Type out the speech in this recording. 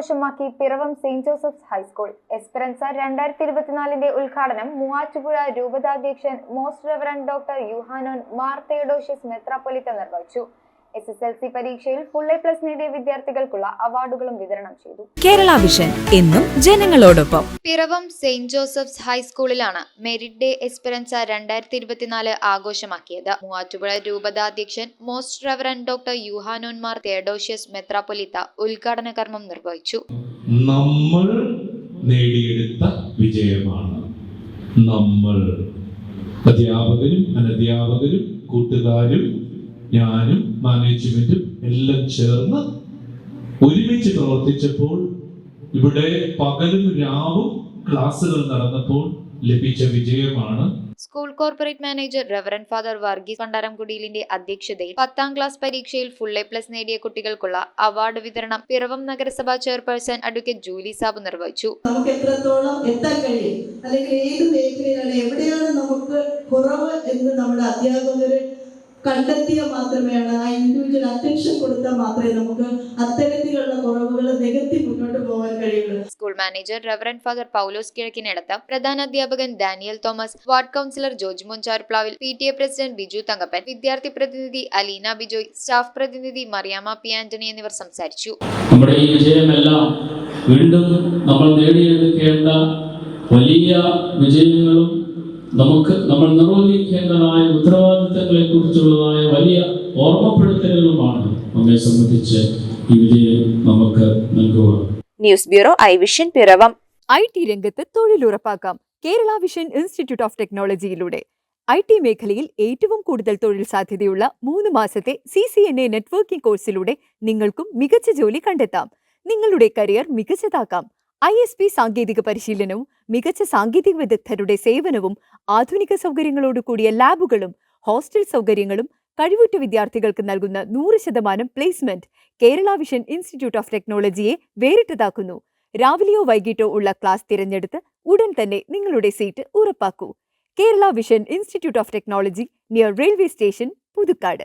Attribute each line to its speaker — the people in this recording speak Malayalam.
Speaker 1: ആഘോഷമാക്കി Piravom Saint Joseph's High School. Esperanza 2024 ഉദ്ഘാടനം മൂവാറ്റുപുഴ രൂപതാധ്യക്ഷൻ most reverend doctor Yuhanon Mar Theodosius മെത്രാപ്പൊലീത്ത നിർവഹിച്ചു. SSLC പരീക്ഷയിൽ ഫുൾ A+ നേടിയ വിദ്യാർത്ഥികൾക്കുള്ള അവാർഡുകളും വിതരണം ചെയ്തു.
Speaker 2: കേരള വിഷൻ എന്നും ജനങ്ങളോടൊപ്പം.
Speaker 1: പിറവം സെന്റ് ജോസഫ്സ് ഹൈസ്കൂളിലാണ് മെരിറ്റ് ഡേ എസ്പെറൻസ 2024 ആഘോഷമാക്കിയത്. മൂവാറ്റുപുഴ രൂപതാധ്യക്ഷൻ most reverend doctor Yuhanon Mar Theodosius മെത്രാപ്പൊലീത്ത ഉദ്ഘാടന കർമ്മം നിർവഹിച്ചു.
Speaker 3: നമ്മൾ നേടിയെടുത്ത വിജയമാണ്. നമ്മൾ അധ്യാപകരും അനധ്യാപകരും കൂട്ടുകാരും ഞാനും മാനേജ്മെന്റും എല്ലാം ചേർന്ന് ഒരുമിച്ച് പ്രവർത്തിച്ചപ്പോൾ, ഇവിടെ പകലും രാവും ക്ലാസുകൾ നടന്നപ്പോൾ ലഭിച്ച വിജയമാണ്.
Speaker 1: School corporate manager reverend father Varghese പണ്ടാരംകുടിയിലിന്റെ അധ്യക്ഷതയിൽ 10ാം ക്ലാസ് പരീക്ഷയിൽ ഫുൾ A+ നേടിയ കുട്ടികൾക്കുള്ള അവാർഡ് വിതരണം പിറവം നഗരസഭാ ചെയർപേഴ്സൺ അഡ്വക്കേറ്റ് ജൂലി സാബു നിർവഹിച്ചു.
Speaker 4: നമുക്ക് എത്രത്തോളം എത്താൻ കഴിയും, അല്ലെങ്കിൽ ഏത് മേഖലയിലാണ് എവിടെയാണ് നമുക്ക് കുറവ് എന്ന് നമ്മുടെ അധ്യാപകർ കണ്ടെത്തിയ മാത്രമേയാണ്, ആ ഇൻഡിവിജ്വൽ അറ്റൻഷൻ കൊടുത്താൽ മാത്രമേ നമുക്ക് അത്തരത്തിലുള്ള കുറവുകൾ നികത്തി മുന്നോട്ട് പോകാൻ കഴിയുള്ളൂ.
Speaker 1: School manager reverend father Paulose Kizhakkinadath, പ്രധാന അധ്യാപകൻ Daniel Thomas, ward councillor George Monjarplavil, PTA president Biju Thankappan, വിദ്യാർത്ഥി പ്രതിനിധി അലീന ബിജോയ്, സ്റ്റാഫ് പ്രതിനിധി മറിയാമ്മ പി ആന്റണി എന്നിവർ സംസാരിച്ചു.
Speaker 5: നമ്മുടെ ഈ വിജയമെല്ലാം വീണ്ടും നമ്മൾ നേടിയെടുക്കേണ്ട വലിയ വിജയങ്ങളും നമ്മൾ നിർവഹിക്കേണ്ടതായ ഉത്തരവാദിത്തങ്ങളെ കുറിച്ചുള്ളതായ വലിയ ഓർമ്മപ്പെടുത്തലുകളുമാണ് നമ്മെ സംബന്ധിച്ച് ഈ വിജയം നമുക്ക് നൽകുക.
Speaker 2: News bureau I vision Piravom. IT രംഗത്ത് തൊഴിലുറപ്പാക്കാം കേരള വിഷൻ ഇൻസ്റ്റിറ്റ്യൂട്ട് ഓഫ് ടെക്നോളജിയിലൂടെ. IT മേഖലയിൽ ഏറ്റവും കൂടുതൽ തൊഴിൽ സാധ്യതയുള്ള 3 മാസത്തെ CCNA നെറ്റ്വർക്കിംഗ് കോഴ്സിലൂടെ നിങ്ങൾക്കും മികച്ച ജോലി കണ്ടെത്താം. നിങ്ങളുടെ കരിയർ മികച്ചതാക്കാം. ISP സാങ്കേതിക പരിശീലനവും മികച്ച സാങ്കേതിക വിദഗ്ധരുടെ സേവനവും ആധുനിക സൗകര്യങ്ങളോട് കൂടിയ ലാബുകളും ഹോസ്റ്റൽ സൗകര്യങ്ങളും കഴിവുറ്റ വിദ്യാർത്ഥികൾക്ക് നൽകുന്ന 100% placement Kerala vision institute of ടെക്നോളജിയെ വേറിട്ടതാക്കുന്നു. രാവിലെയോ വൈകിട്ടോ ഉള്ള ക്ലാസ് തിരഞ്ഞെടുത്ത് ഉടൻ തന്നെ നിങ്ങളുടെ സീറ്റ് ഉറപ്പാക്കൂ. Kerala vision institute of technology, near railway station, Puthukkad.